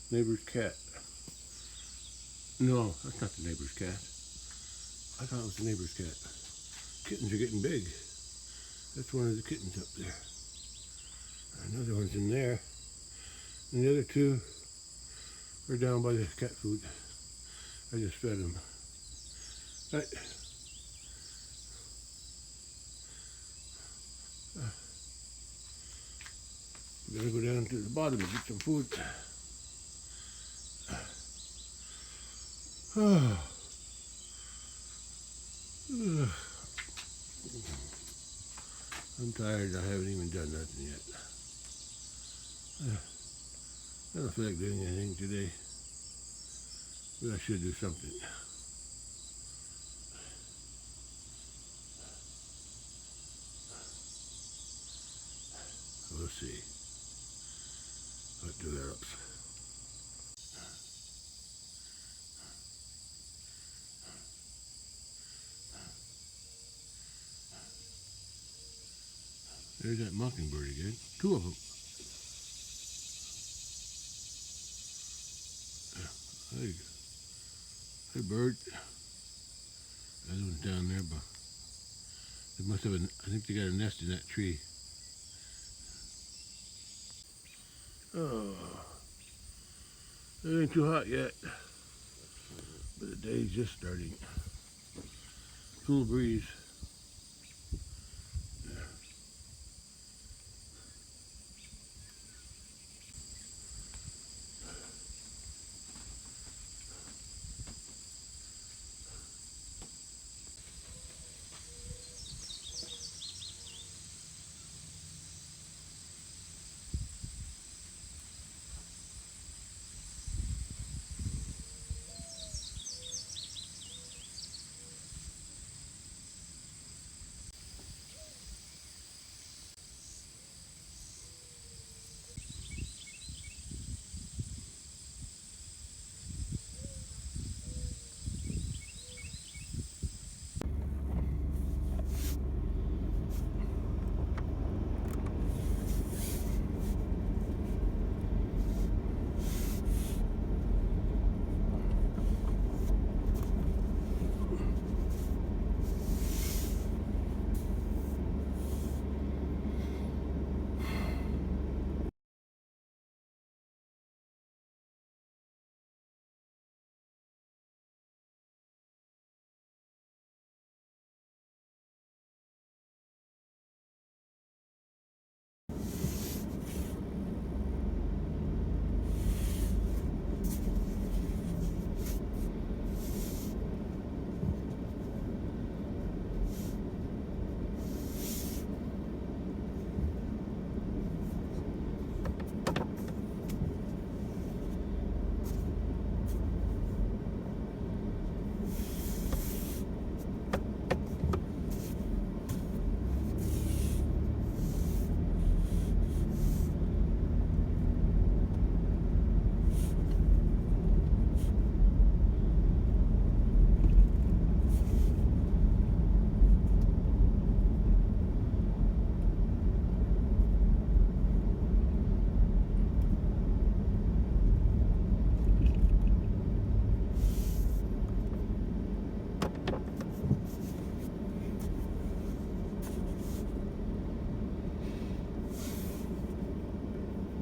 Neighbor's cat. No, that's not the neighbor's cat. I thought it was the neighbor's cat. Kittens are getting big. That's one of the kittens up there. Another one's in there. And the other two are down by the cat food. I just fed them. Right. Gotta go down to the bottom and get some food. I'm tired. I haven't even done nothing yet. I don't feel like doing anything today, but I should do something. We'll see what develops. There's that mockingbird again. Two of them. Hey bird. The other one's down there, but they must have I think they got a nest in that tree. Oh, it ain't too hot yet, but the day's just starting. Cool breeze.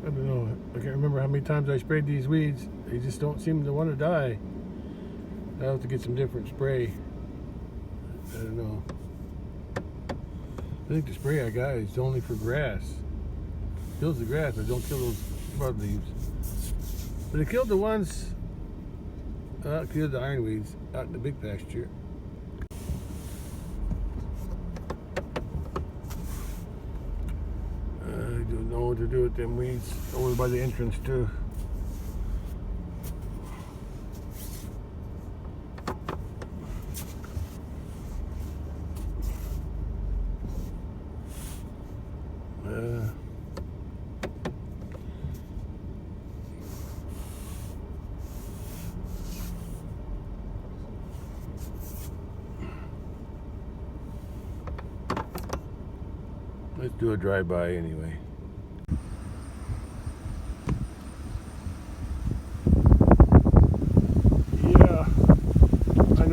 I don't know. I can't remember how many times I sprayed these weeds. They just don't seem to want to die. I'll have to get some different spray. I don't know. I think the spray I got is only for grass. Kills the grass, but don't kill those broadleaves. But it killed the ones, it killed the ironweeds out in the big pasture. I don't know what to do with them weeds over by the entrance too. Let's do a drive-by anyway.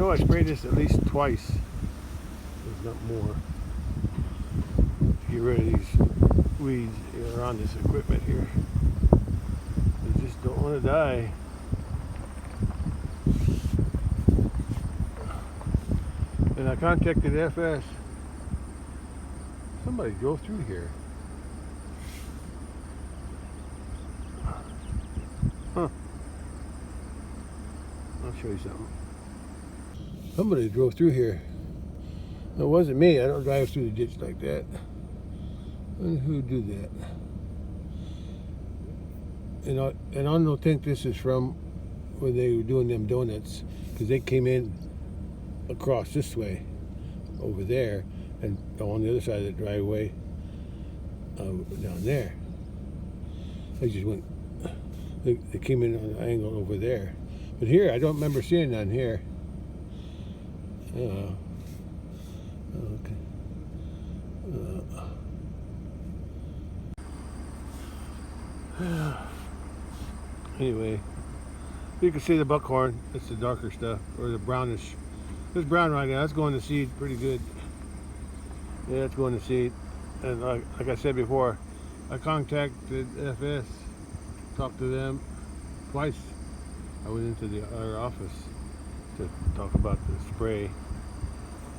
know I sprayed this at least twice, if not more, to get rid of these weeds that are on this equipment here. They just don't want to die. And I contacted FS. Somebody drove through here. Huh. I'll show you something. Somebody drove through here. It wasn't me. I don't drive through the ditch like that. And who do that? And I don't think this is from when they were doing them donuts, because they came in across this way over there and on the other side of the driveway down there. They just went, they came in on an angle over there. But here, I don't remember seeing none here. Okay. Anyway, you can see the buckhorn. It's the darker stuff, or the brownish. It's brown right now. That's going to seed pretty good. Yeah, it's going to seed. And like I said before, I contacted FS, talked to them twice. I went into our office to talk about the spray,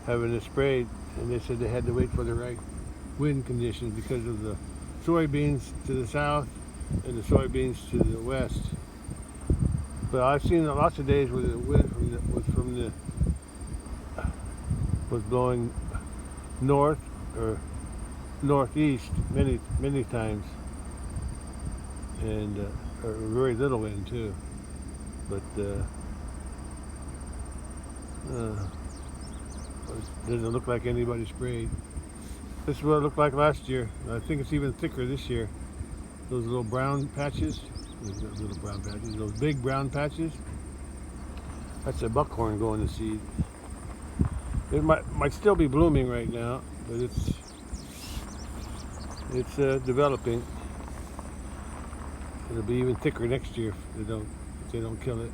having it sprayed, and they said they had to wait for the right wind conditions because of the soybeans to the south and the soybeans to the west. But I've seen lots of days where the wind was blowing north or northeast many times, and very little wind too. But it doesn't look like anybody sprayed. This is what it looked like last year. I think it's even thicker this year. Those little brown patches, those big brown patches, that's a buckhorn going to seed. It might still be blooming right now, but it's developing. It'll be even thicker next year if they don't kill it.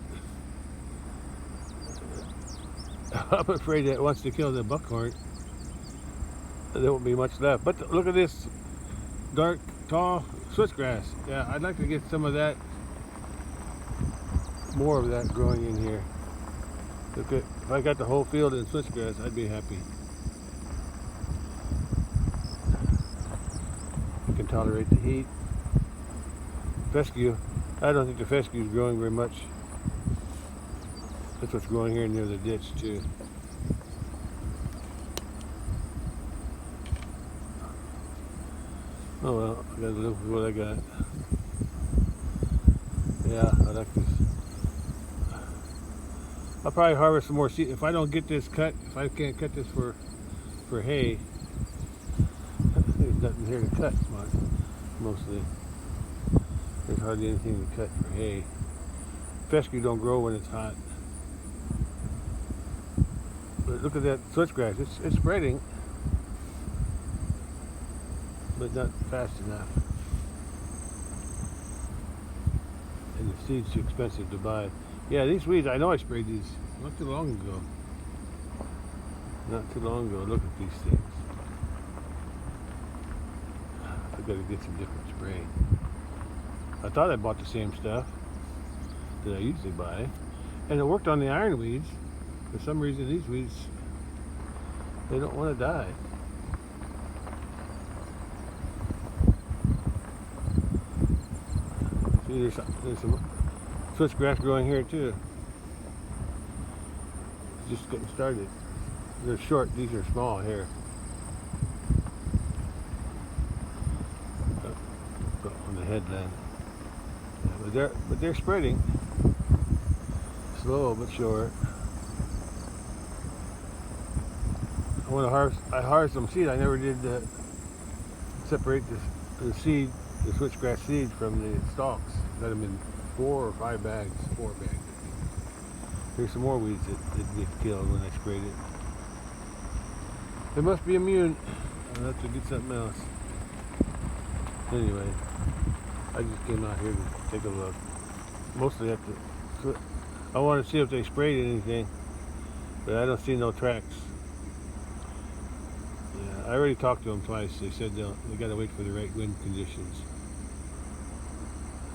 I'm afraid that once they kill the buckhorn, there won't be much left. But look at this dark, tall switchgrass. Yeah, I'd like to get some of that, more of that growing in here. Look at, if I got the whole field in switchgrass, I'd be happy. You can tolerate the heat. Fescue, I don't think the fescue is growing very much. That's what's growing here near the ditch too. Oh well, I gotta look at what I got. Yeah, I like this. I'll probably harvest some more seed if I don't get this cut. If I can't cut this for hay, there's nothing here to cut much. Mostly, there's hardly anything to cut for hay. Fescue don't grow when it's hot. But look at that switchgrass. It's spreading, but not fast enough. And the seed's too expensive to buy. Yeah, these weeds, I know I sprayed these not too long ago. Not too long ago. Look at these things. I've got to get some different spray. I thought I bought the same stuff that I usually buy. And it worked on the iron weeds. For some reason, these weeds, they don't want to die. See, there's some switchgrass growing here too. It's just getting started. They're short, these are small here. On the headland. Yeah, but they're spreading. Slow but sure. I harvest some seed. I never did separate the seed, the switchgrass seed from the stalks. Got them in 4 or 5 bags, 4 bags. Here's some more weeds that get killed when I sprayed it. They must be immune. I'll have to get something else. Anyway, I just came out here to take a look. Mostly I want to see if they sprayed anything. but I don't see no tracks. Yeah, I already talked to them twice. They said they got to wait for the right wind conditions,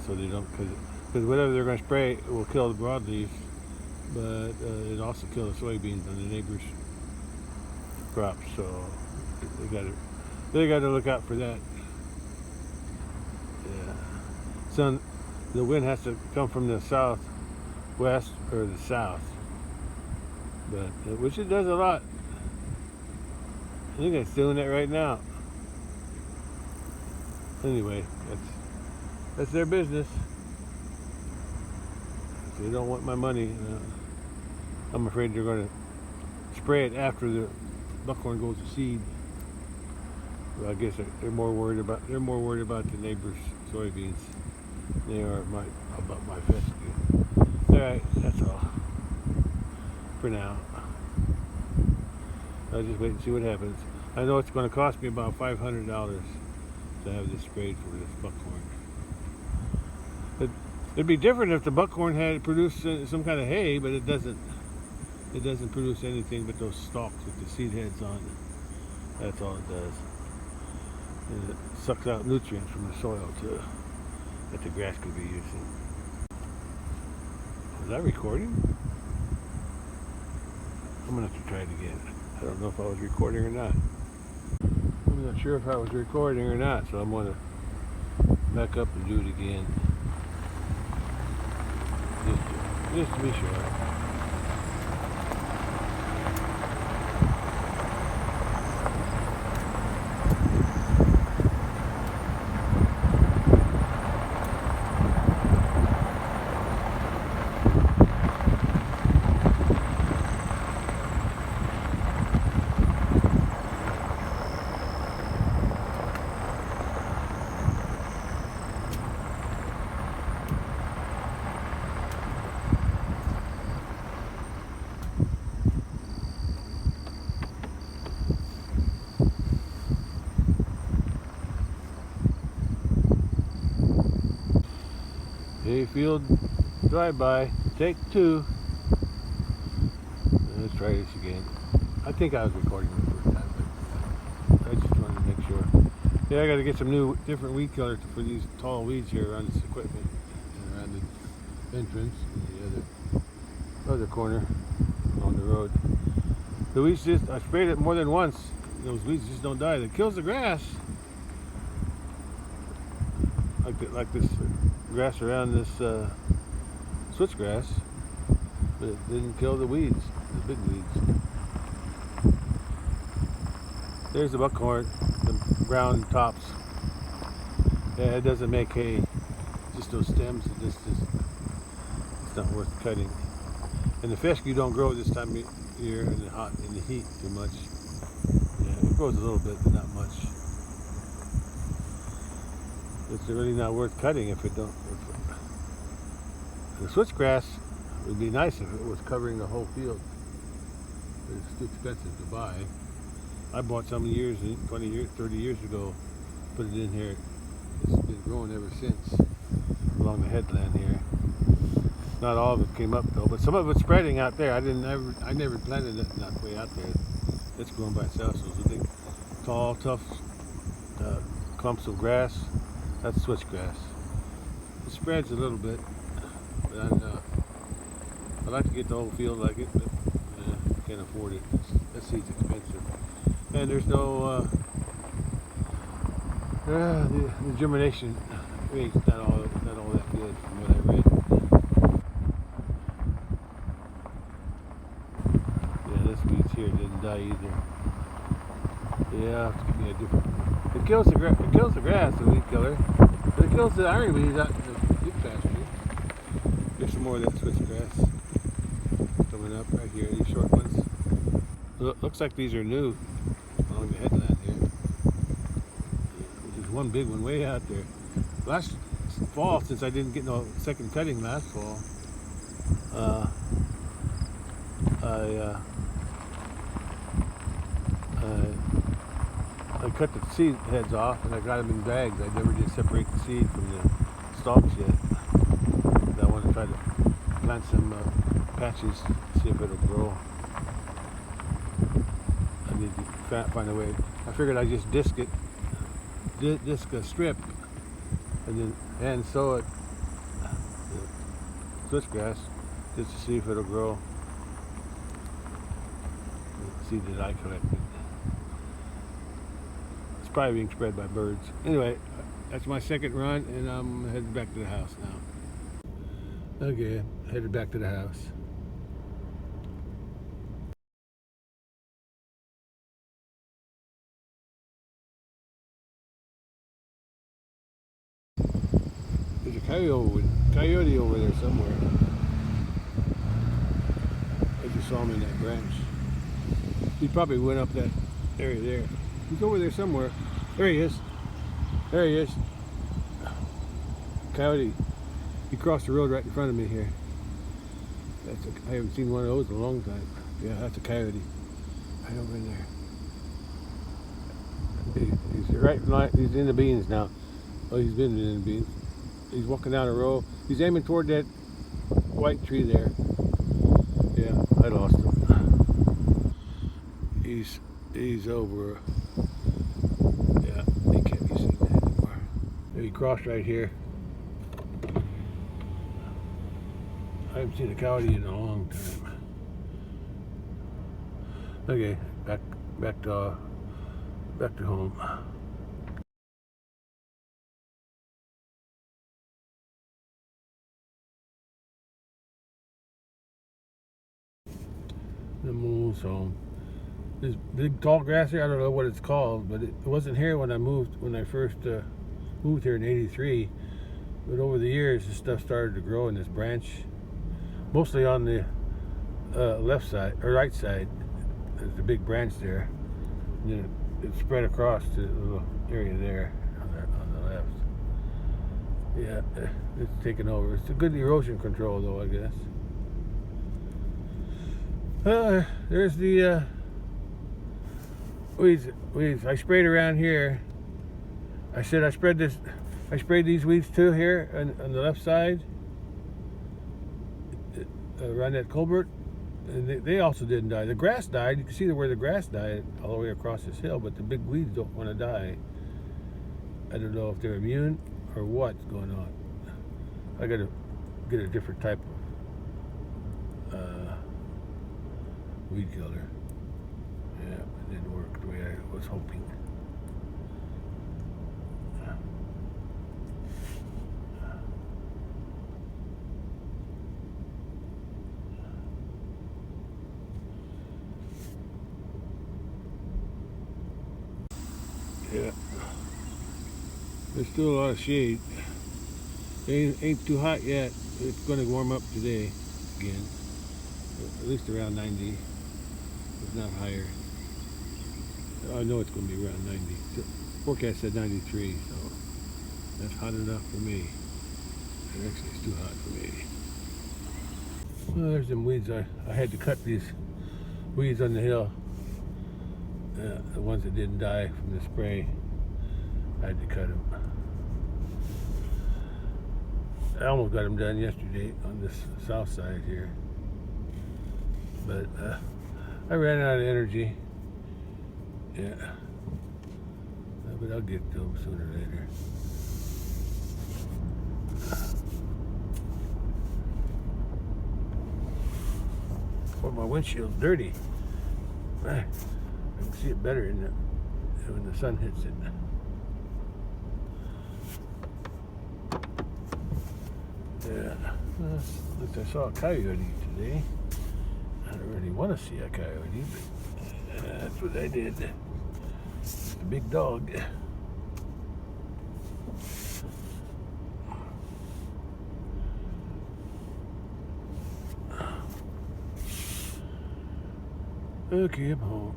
so they don't, because whatever they're going to spray it will kill the broadleaf, but it also kill the soybeans on the neighbors' crops. So they got to look out for that. Yeah. So the wind has to come from the southwest or the south, but which it does a lot. I think it's doing it right now. Anyway, that's their business. If they don't want my money, I'm afraid they're going to spray it after the buckhorn goes to seed. Well, I guess they're more worried about the neighbors' soybeans than they are about my fescue. All right, that's all for now. I'll just wait and see what happens. I know it's going to cost me about $500 to have this sprayed for this buckhorn. It'd be different if the buckhorn had produced some kind of hay, but it doesn't. It doesn't produce anything but those stalks with the seed heads on it. That's all it does. And it sucks out nutrients from the soil too, that the grass could be using. Was I recording? I'm gonna have to try it again. I don't know if I was recording or not. I'm not sure if I was recording or not, so I'm gonna back up and do it again. Just to be sure. Hayfield drive-by, take 2. Let's try this again. I think I was recording the first time, but I just wanted to make sure. Yeah, I got to get some new, different weed killer for these tall weeds here around this equipment, and around the entrance and the other corner on the road. The weeds I sprayed it more than once. Those weeds just don't die. It kills the grass, like this grass around this switchgrass, but it didn't kill the weeds, the big weeds. There's the buckhorn, the brown tops. Yeah, it doesn't make hay. Just those stems. It's not worth cutting. And the fescue don't grow this time of year in the heat too much. Yeah, it grows a little bit, but not much. It's really not worth cutting if it don't. The switchgrass would be nice if it was covering the whole field. But it's too expensive to buy. I bought some 20 years, 30 years ago, put it in here. It's been growing ever since along the headland here. Not all of it came up though, but some of it's spreading out there. I never planted it that way out there. It's growing by itself. So it's a big, tall, tough clumps of grass. That's switchgrass. It spreads a little bit, but I like to get the whole field like it, but can't afford it. That seed's expensive, and there's no the germination rate's not all that good from what I read. Yeah, this weed's here didn't die either. Yeah, it's giving me a different. It kills the grass, the weed killer, but it kills the ironweed out in the big pasture. There's some more of that switchgrass coming up right here, these short ones. Looks like these are new along the headland here. There's one big one way out there. Last fall, since I didn't get no second cutting last fall, I cut the seed heads off and I got them in bags. I never did separate the seed from the stalks yet. I want to try to plant some patches, see if it'll grow. need to find a way. I figured I'd just disc a strip, and then hand sow it, switchgrass, just to see if it'll grow. The seed that I collected. It's probably being spread by birds. Anyway, that's my second run, and I'm headed back to the house now. Okay, headed back to the house. There's a coyote over there somewhere. I just saw him in that branch. He probably went up that area there. He's over there somewhere. There he is. There he is. Coyote. He crossed the road right in front of me here. I haven't seen one of those in a long time. Yeah, that's a coyote. Right over in there. He's in the beans now. Oh, he's been in the beans. He's walking down a row. He's aiming toward that white tree there. Yeah, I lost him. He's over. Yeah, he can't be seen anymore. He crossed right here. I haven't seen a coyote in a long time. Okay, back to home. I'm almost home. This big tall grass here, I don't know what it's called, but it wasn't here when I first moved here in '83. But over the years, this stuff started to grow in this branch, mostly on the left side or right side. There's a big branch there, and then it spread across to the little area there on the left. Yeah, it's taken over. It's a good erosion control, though, I guess. There's the weeds. I sprayed around here. I said I sprayed these weeds too here on the left side, around that culvert, and they also didn't die. The grass died. You can see where the grass died all the way across this hill, but the big weeds don't want to die. I don't know if they're immune or what's going on. I got to get a different type of weed killer. Yeah, it didn't work the way I was hoping. Yeah, there's still a lot of shade. It ain't too hot yet. It's going to warm up today again, at least around 90, if not higher. I know it's going to be around 90. The forecast said 93, so that's hot enough for me. And actually, it's too hot for me. Well, there's some weeds. I had to cut these weeds on the hill. The ones that didn't die from the spray, I had to cut them. I almost got them done yesterday on this south side here, but I ran out of energy. Yeah, but I'll get to them sooner or later. Well, my windshield's dirty. I can see it better when the sun hits it. Yeah, at least I saw a coyote today. I don't really want to see a coyote, but that's what I did. It's a big dog. Okay, I'm home.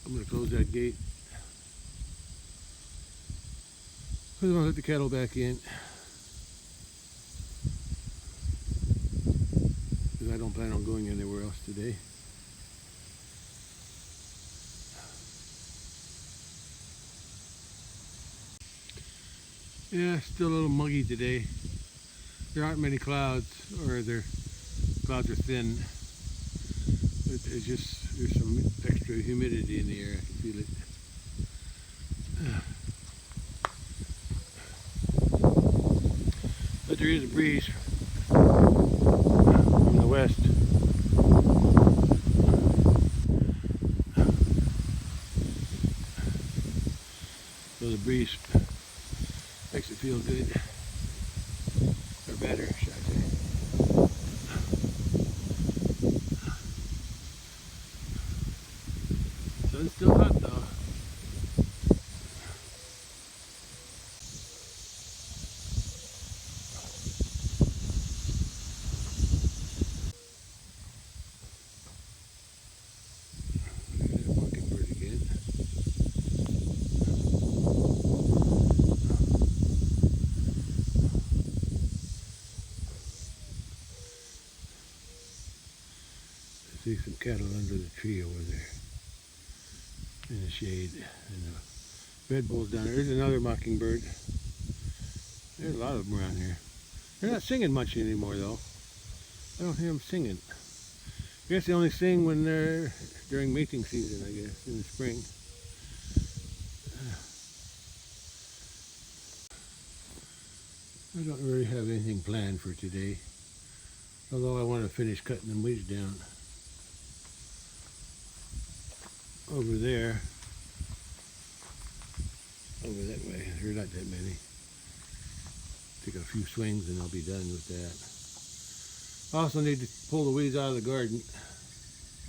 I'm going to close that gate. I'm going to let the cattle back in. Because I don't plan on going anywhere else today. Yeah, still a little muggy today. There aren't many clouds, or the clouds are thin. It's just, there's some extra humidity in the air. I can feel it. But there is a breeze from the west. So the breeze makes it feel good, or better, should I say. Sun's still hot though. There's that mockingbird again. I see some cattle under the tree over there in the shade, and the red bull's down there. There's another mockingbird. There's a lot of them around here. They're not singing much anymore though. I don't hear them singing. I guess they only sing when they're during mating season, I guess, in the spring. I don't really have anything planned for today, although I want to finish cutting them weeds down. Over there, over that way, there's not that many. Take a few swings and I'll be done with that. I also need to pull the weeds out of the garden,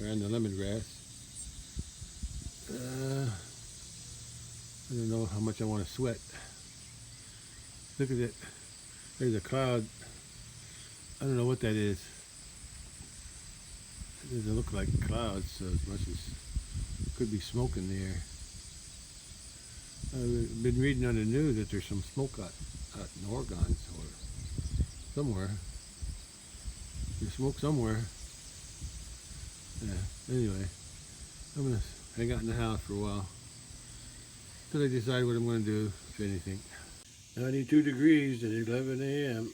around the lemongrass. I don't know how much I want to sweat. Look at it. There's a cloud. I don't know what that is. It doesn't look like clouds so as much as could be smoke in the air. I've been reading on the news that there's some smoke out in Oregon or somewhere. There's smoke somewhere. Yeah, anyway, I'm going to hang out in the house for a while until I decide what I'm going to do, if anything. 92 degrees at 11 a.m.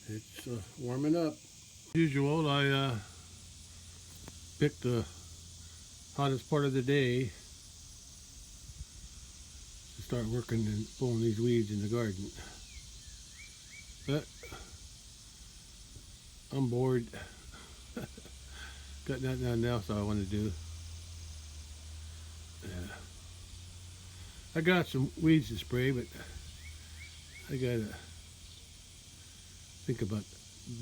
It's warming up. As usual, I picked the hottest part of the day to start working and pulling these weeds in the garden. But I'm bored. Got nothing else I want to do. Yeah. I got some weeds to spray, but I gotta think about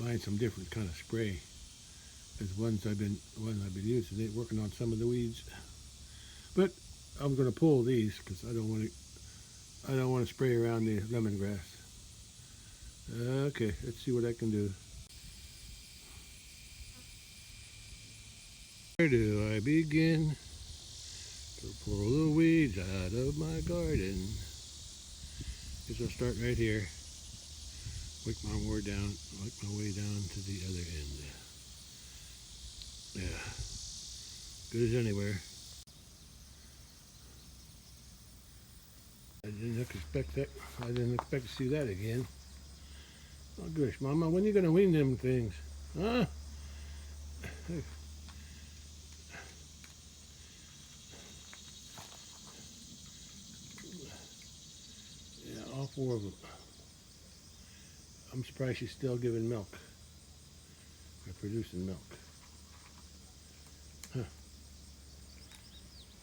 buying some different kind of spray. There's ones I've been using. They're working on some of the weeds, but I'm gonna pull these because I don't want to spray around the lemongrass. Okay, let's see what I can do. Where do I begin to pull the weeds out of my garden? Guess I'll start right here. Work my way down to the other end. Yeah, good as anywhere. I didn't expect that. I didn't expect to see that again. Oh gosh, Mama, when are you gonna wean them things? Huh? Yeah, all four of them. I'm surprised she's still giving milk. Or producing milk. Huh.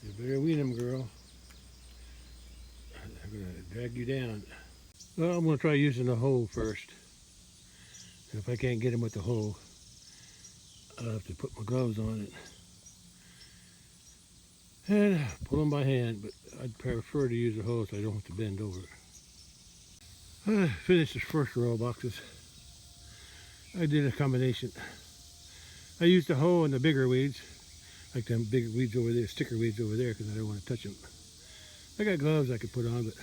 You better wean them, girl. They're gonna drag you down. Well, I'm gonna try using the hoe first. And if I can't get them with the hoe, I'll have to put my gloves on it and pull them by hand, but I'd prefer to use a hoe so I don't have to bend over. I finished this first row of boxes. I did a combination. I used the hoe and the bigger weeds, like them big weeds over there, sticker weeds over there, because I don't want to touch them. I got gloves I could put on, but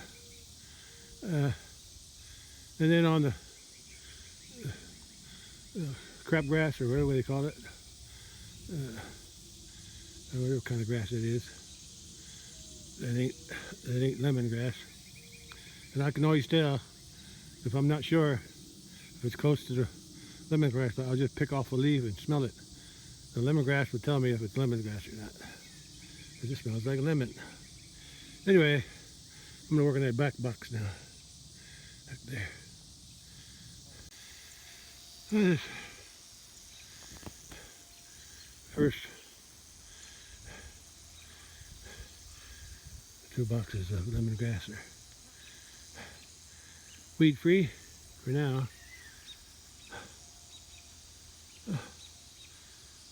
and then on the crabgrass, or whatever they call it, whatever kind of grass it is, that ain't lemongrass. And I can always tell if I'm not sure if it's close to the lemongrass. I'll just pick off a leaf and smell it. The lemongrass would tell me if it's lemongrass or not. It just smells like lemon. Anyway, I'm gonna work on that back box now. Back there. This first 2 boxes of lemongrass are weed free for now.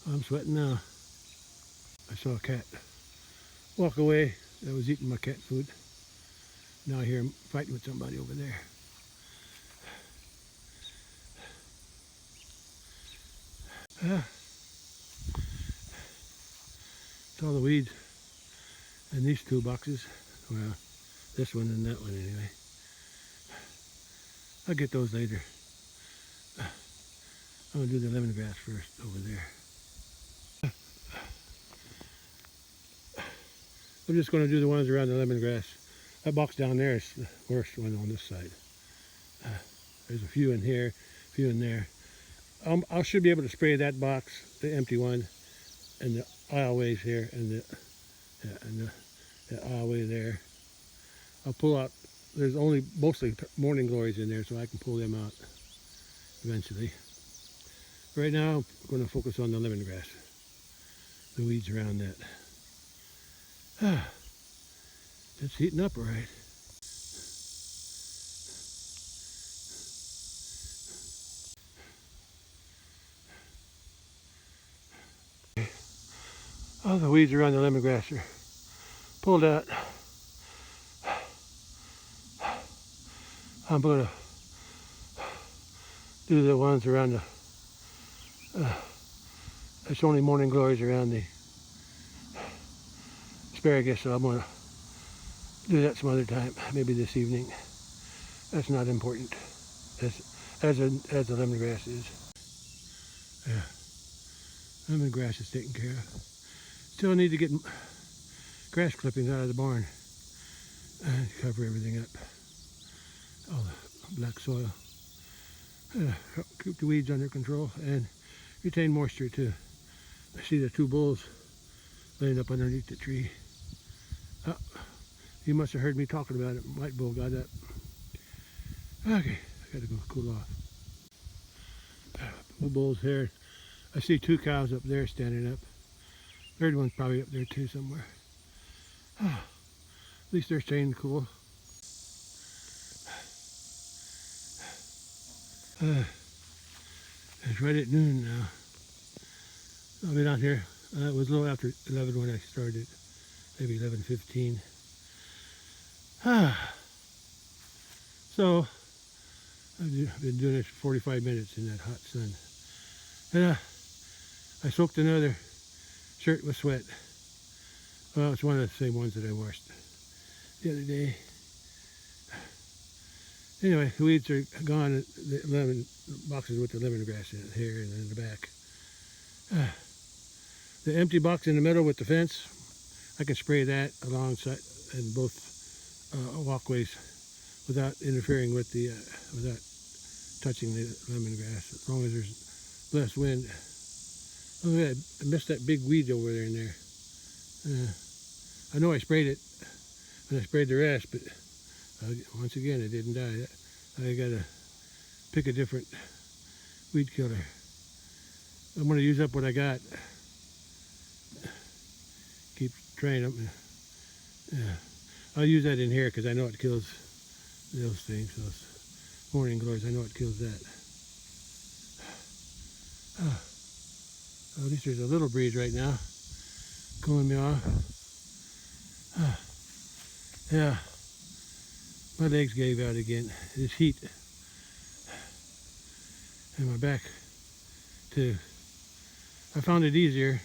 I'm sweating now. I saw a cat walk away that was eating my cat food. Now I hear him fighting with somebody over there. It's all the weeds in these 2 boxes. Well, this one and that one anyway. I'll get those later. I'm gonna do the lemongrass first over there. I'm just gonna do the ones around the lemongrass. That box down there is the worst one on this side. There's a few in here, a few in there. I should be able to spray that box, the empty one, and the aisleways here, and the aisleway there. I'll pull out. There's only mostly morning glories in there, so I can pull them out eventually. Right now, I'm going to focus on the lemongrass, the weeds around that. It's heating up all right. All the weeds around the lemongrass are pulled out. I'm going to do the ones around the it's only morning glories around the asparagus, so I'm going to do that some other time, maybe this evening. That's not important as the lemongrass is. Yeah, lemongrass is taken care of. Still need to get grass clippings out of the barn and cover everything up. All the black soil. Keep the weeds under control and retain moisture too. I see the 2 bulls laying up underneath the tree. Oh, you must have heard me talking about it. White bull got up. Okay, I gotta go cool off. 2 bulls here. I see 2 cows up there standing up. 3rd one's probably up there too somewhere. At least they're staying cool. It's right at noon now. I've been out here. It was a little after 11 when I started, maybe 11:15. So I've been doing this for 45 minutes in that hot sun. And I soaked another shirt with sweat. Well, it's one of the same ones that I washed the other day. Anyway, the weeds are gone. The lemon boxes with the lemongrass in it here and in the back. The empty box in the middle with the fence, I can spray that alongside and both walkways without interfering with the without touching the lemongrass, as long as there's less wind. Oh yeah, I missed that big weed over there in there. I know I sprayed it when I sprayed the rest, but once again, it didn't die. I gotta pick a different weed killer. I'm gonna use up what I got. Keep trying them. Yeah. I'll use that in here because I know it kills those things. Those morning glories, I know it kills that. At least there's a little breeze right now, cooling me off. Yeah, my legs gave out again. This heat, and my back too. I found it easier,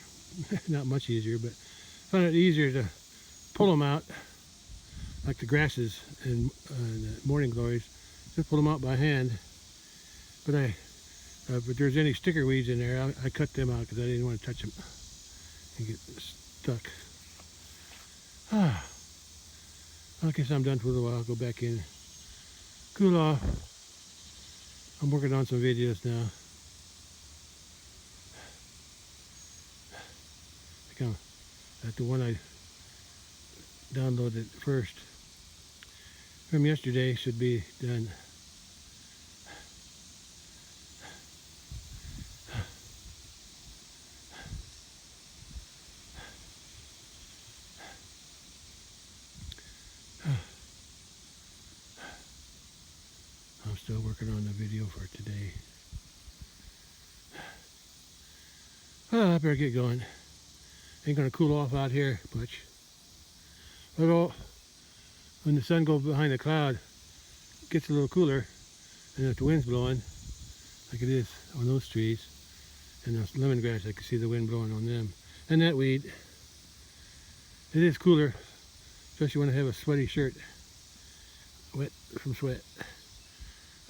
not much easier, but I found it easier to pull them out, like the grasses and the morning glories. Just pull them out by hand. But if there's any sticker weeds in there, I cut them out because I didn't want to touch them and get stuck. I guess I'm done for a little while. I'll go back in, cool off. I'm working on some videos now. at the one I downloaded first from yesterday. Should be done. I'm still working on the video for today. I better get going. Ain't gonna cool off out here much. But when the sun goes behind the cloud, it gets a little cooler, and if the wind's blowing, like it is on those trees, and those lemongrass, I can see the wind blowing on them. And that weed, it is cooler, especially when I have a sweaty shirt, wet from sweat.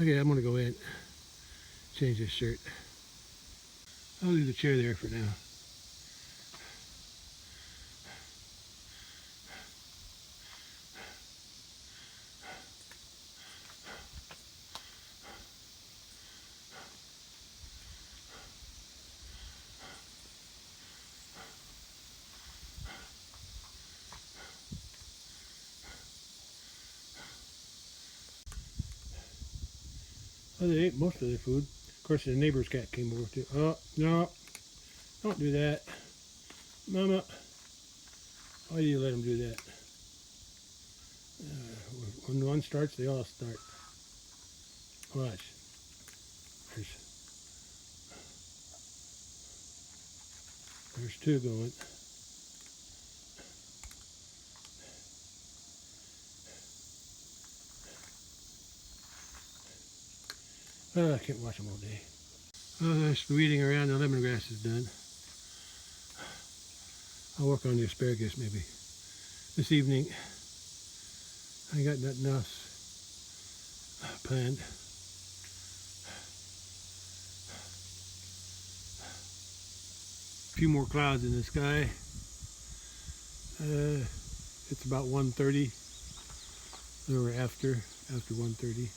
Okay, I'm gonna go in, change this shirt. I'll leave the chair there for now. Well, they ate most of their food. Of course, the neighbor's cat came over too. Oh, no, don't do that. Mama, why do you let them do that? When one starts, they all start. Watch. There's two going. Oh, I can't watch them all day. Oh, that's weeding around. The lemongrass is done. I'll work on the asparagus maybe this evening. I got nothing else planned. A few more clouds in the sky. It's about 1:30. Or after 1:30,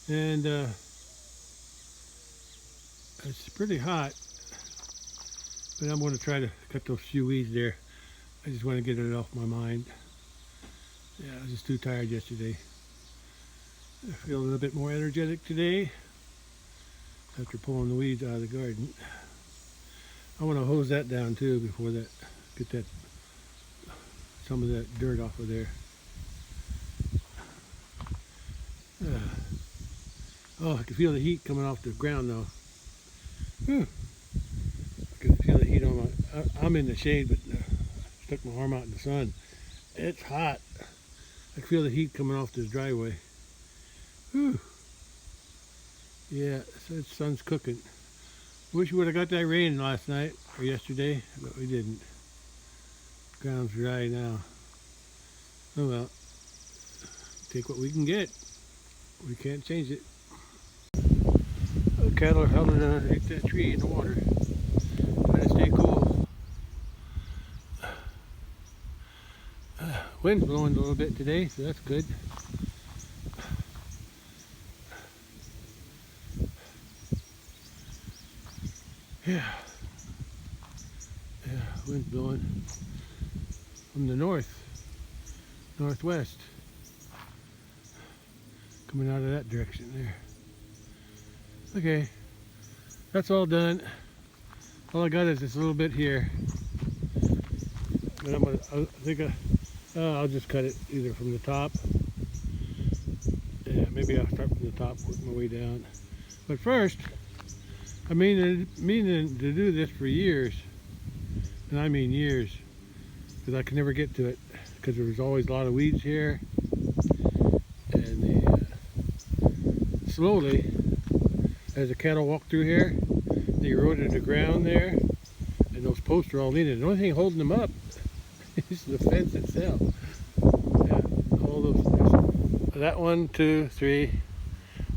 and it's pretty hot. But I'm going to try to cut those few weeds there. I just want to get it off my mind. Yeah, I was just too tired yesterday. I feel a little bit more energetic today after pulling the weeds out of the garden. I want to hose that down too before that, get that some of that dirt off of there. Oh, I can feel the heat coming off the ground though. Whew. I can feel the heat on my, I'm in the shade, but stuck my arm out in the sun. It's hot. I can feel the heat coming off this driveway. Whew. Yeah, so the sun's cooking. Wish we would have got that rain last night or yesterday, but we didn't. Ground's dry now. Oh well. Take what we can get. We can't change it. The cattle are huddled underneath that tree in the water. Trying to stay cool. Wind's blowing a little bit today, so that's good. Yeah, wind's blowing from the northwest, coming out of that direction there. Okay, that's all done. All I got is this little bit here, but I'll just cut it either from the top. Yeah, maybe I'll start from the top, work my way down. But first, I mean to do this for years, and I mean years, because I could never get to it, because there was always a lot of weeds here, and slowly, as the cattle walked through here, they eroded the ground there, and those posts are all needed. The only thing holding them up is the fence itself. Yeah, all those, that 1, 2, 3,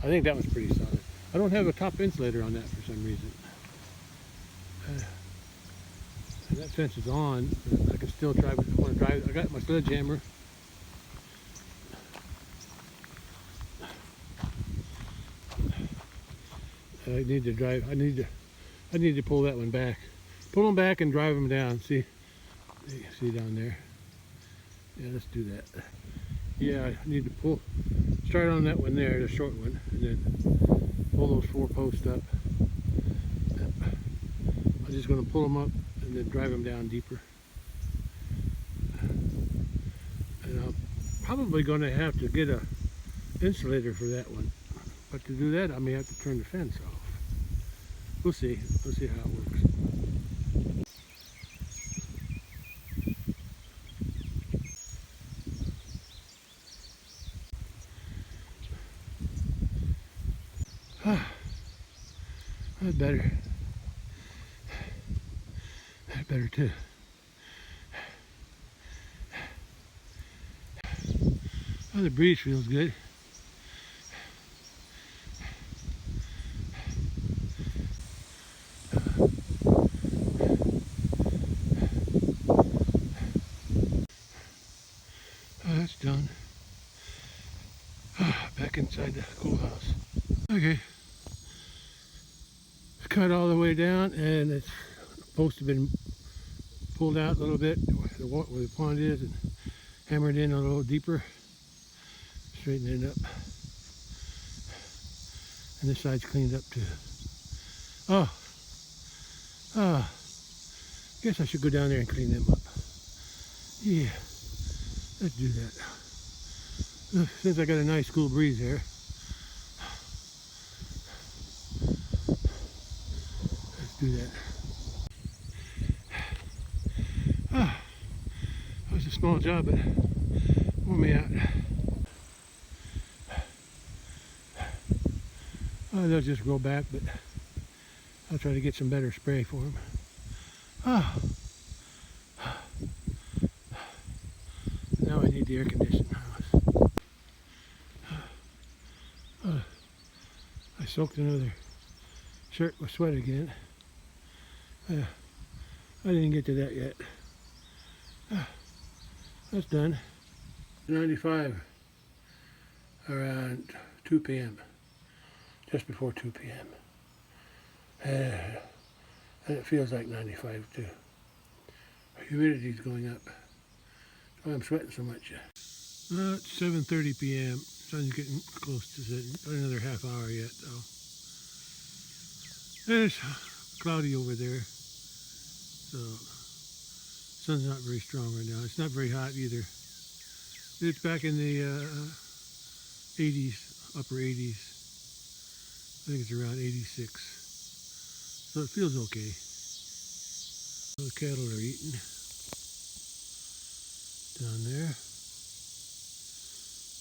I think that one's pretty solid. I don't have a top insulator on that for some reason. And that fence is on, but I can still drive it. I want to drive it. I got my sledgehammer. I need to pull that one back. Pull them back and drive them down. See, See down there? Yeah, let's do that. Yeah, I need to start on that one there, the short one, and then pull those 4 posts up. I'm just going to pull them up and then drive them down deeper. And I'm probably going to have to get a insulator for that one. But to do that, I may have to turn the fence off. We'll see. We'll see how it works. That's better. That's better too. Oh, the breeze feels good. Oh, that's done. Back inside the cool house. Okay. It's cut all the way down, and it's supposed to have been pulled out a little bit where the pond is and hammered in a little deeper. Straighten it up. And this side's cleaned up too. Guess I should go down there and clean them up. Yeah, let's do that. Since I got a nice cool breeze there, let's do that. That was a small job, but wore me out. They'll just grow back, but I'll try to get some better spray for them. Now I need the air conditioner. I soaked another shirt with sweat again. I didn't get to that yet. That's done. 95 around 2 p.m. Just before 2 p.m. And it feels like 95 too. Humidity's going up. That's why I'm sweating so much. It's 7:30 p.m. Sun's getting close to setting. Got another half hour yet though. It's cloudy over there. So sun's not very strong right now. It's not very hot either. It's back in the 80s, upper 80s. I think it's around 86. So it feels okay. The cattle are eating down there.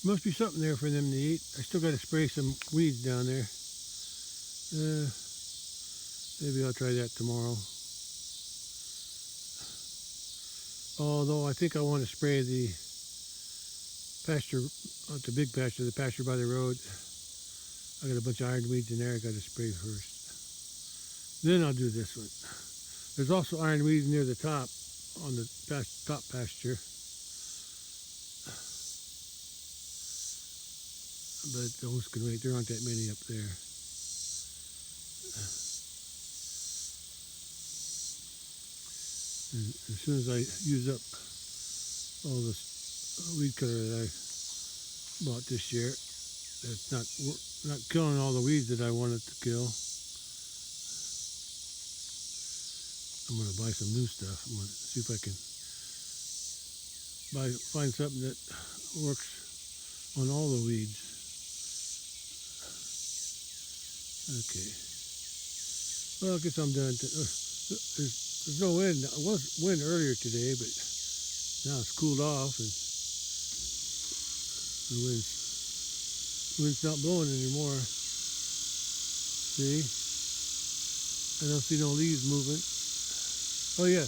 Must be something there for them to eat. I still got to spray some weeds down there. Maybe I'll try that tomorrow. Although I think I want to spray the pasture, the big pasture, the pasture by the road. I got a bunch of ironweeds in there I got to spray first. Then I'll do this one. There's also ironweeds near the top on the top pasture. But those can wait. There aren't that many up there. And as soon as I use up all this weed killer that I bought this year, that's not killing all the weeds that I wanted to kill. I'm going to buy some new stuff. I'm going to see if I can find something that works on all the weeds. Okay. Well, I guess I'm done. There's no wind. There was wind earlier today, but now it's cooled off and the wind's not blowing anymore. See? I don't see no leaves moving. Oh yeah,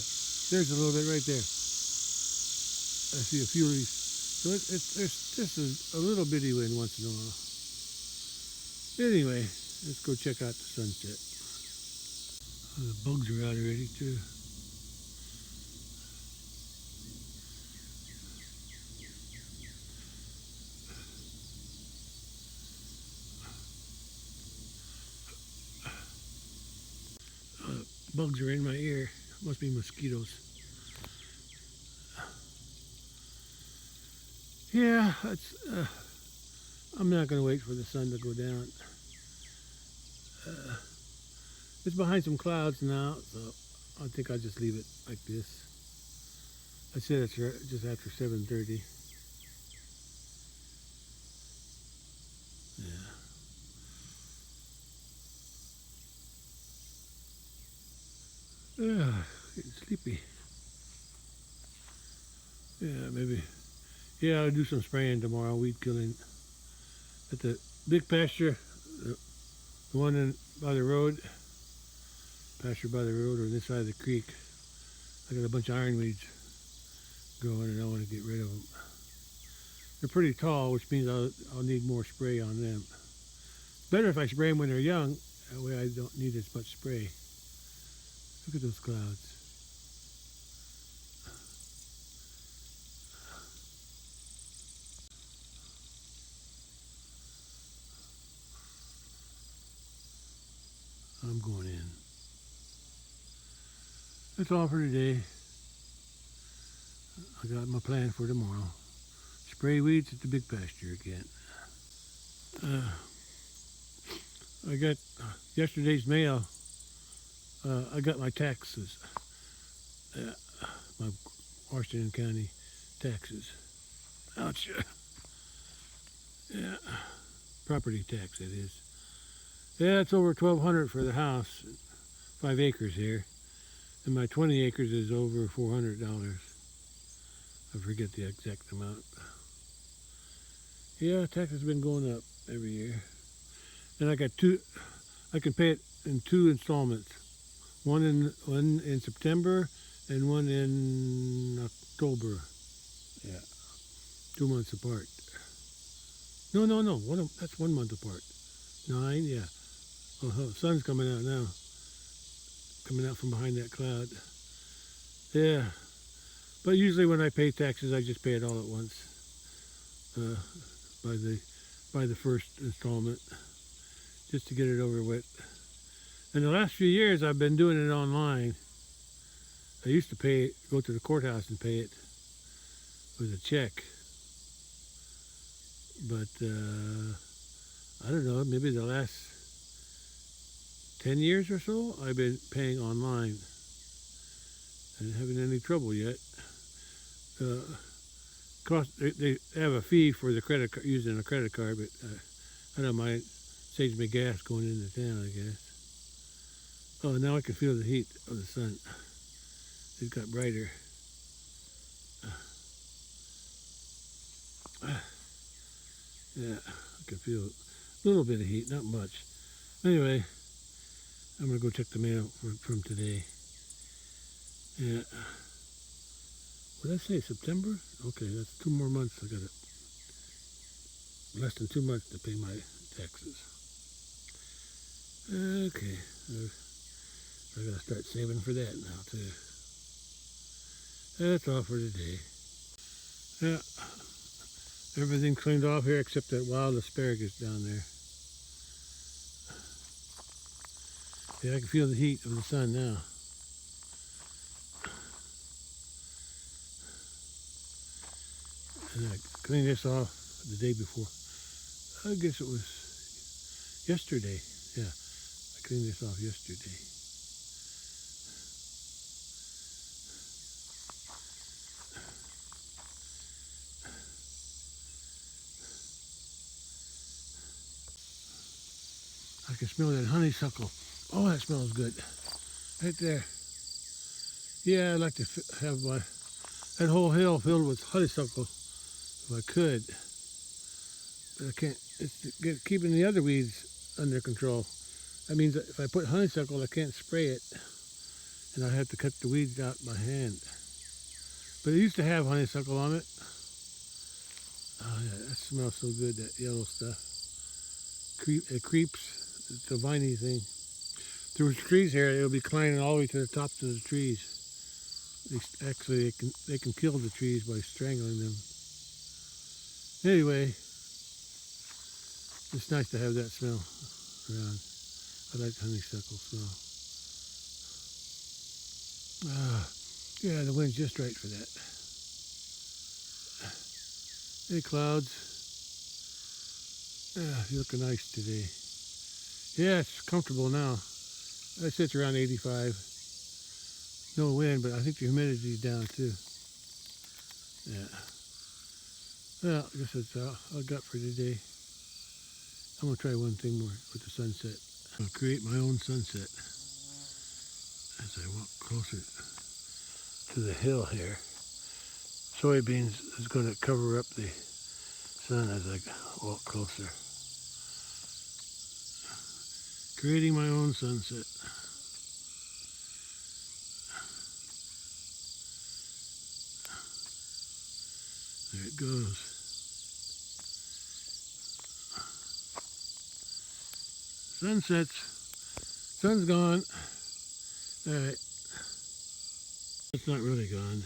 there's a little bit right there. I see a few leaves. So there's just a little bitty wind once in a while. Anyway, let's go check out the sunset. Oh, the bugs are out already too. Bugs are in my ear. Must be mosquitoes. Yeah, I'm not going to wait for the sun to go down. It's behind some clouds now, so I think I'll just leave it like this. I said it's just after 7:30. Yeah. Getting sleepy. Yeah, maybe. Yeah, I'll do some spraying tomorrow, weed killing. At the big pasture, the one by the road, pasture by the road, or this side of the creek, I got a bunch of ironweeds growing and I want to get rid of them. They're pretty tall, which means I'll need more spray on them. Better if I spray them when they're young, that way I don't need as much spray. Look at those clouds. I'm going in. That's all for today. I got my plan for tomorrow. Spray weeds at the big pasture again. I got yesterday's mail. I got my taxes. My Washington County taxes. Ouch. Yeah. Property tax, that is. Yeah, it's over $1,200 for the house. 5 acres here. And my 20 acres is over $400. I forget the exact amount. Yeah, taxes have been going up every year. And I got I can pay it in 2 installments. One in September and one in October. Yeah. 2 months apart. No. That's 1 month apart. 9, yeah. Oh, the sun's coming out now. Coming out from behind that cloud. Yeah. But usually when I pay taxes, I just pay it all at once. By the first installment. Just to get it over with. In the last few years, I've been doing it online. I used to go to the courthouse and pay it with a check. But I don't know, maybe the last 10 years or so, I've been paying online. And having any trouble yet. They have a fee for the credit card, using a credit card, but I don't mind. Saves me gas going into town, I guess. Oh, now I can feel the heat of the sun. It got brighter. Yeah, I can feel a little bit of heat, not much. Anyway, I'm going to go check the mail from today. Yeah. What did I say, September? Okay, that's 2 more months. I got it. Less than 2 months to pay my taxes. Okay. I got to start saving for that now, too. That's all for today. Yeah. Everything's cleaned off here except that wild asparagus down there. Yeah, I can feel the heat of the sun now. And I cleaned this off the day before. I guess it was yesterday. Yeah, I cleaned this off yesterday. I can smell that honeysuckle. Oh, that smells good. Right there. Yeah, I'd like to have that whole hill filled with honeysuckle if I could. But I can't. It's keeping the other weeds under control. That means that if I put honeysuckle, I can't spray it. And I have to cut the weeds out by hand. But it used to have honeysuckle on it. Oh yeah, that smells so good, that yellow stuff. It creeps. It's a viney thing. There was trees here. It'll be climbing all the way to the tops of the trees. They can kill the trees by strangling them. Anyway, it's nice to have that smell around. I like honeysuckle smell. Yeah, the wind's just right for that. Hey, clouds. Yeah, you're looking nice today. Yeah, it's comfortable now. I say it's around 85. No wind, but I think the humidity's down too. Yeah. Well, I guess that's all I got for today. I'm gonna try one thing more with the sunset. I'll create my own sunset as I walk closer to the hill here. Soybeans is gonna cover up the sun as I walk closer. Creating my own sunset. There it goes. Sunsets. Sun's gone. Alright. It's not really gone.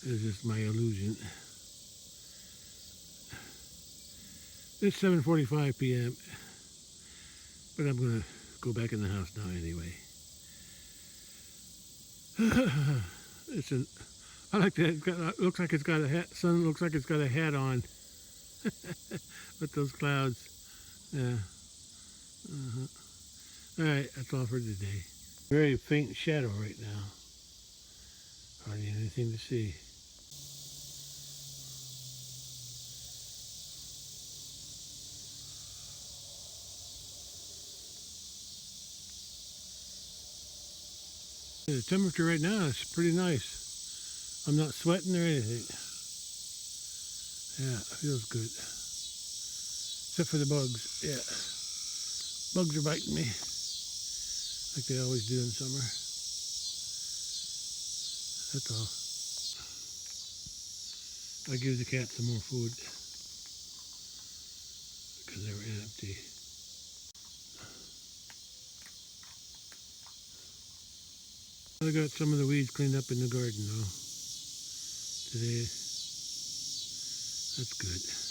It's just my illusion. It's 7:45 p.m. But I'm gonna go back in the house now anyway. I like that. Looks like it's got a hat. Sun looks like it's got a hat on with those clouds. Yeah. All right, that's all for today. Very faint shadow right now. Hardly anything to see. The temperature right now is pretty nice. I'm not sweating or anything. Yeah, it feels good. Except for the bugs. Yeah. Bugs are biting me. Like they always do in summer. That's all. I give the cats some more food because they were empty. I got some of the weeds cleaned up in the garden though today. That's good.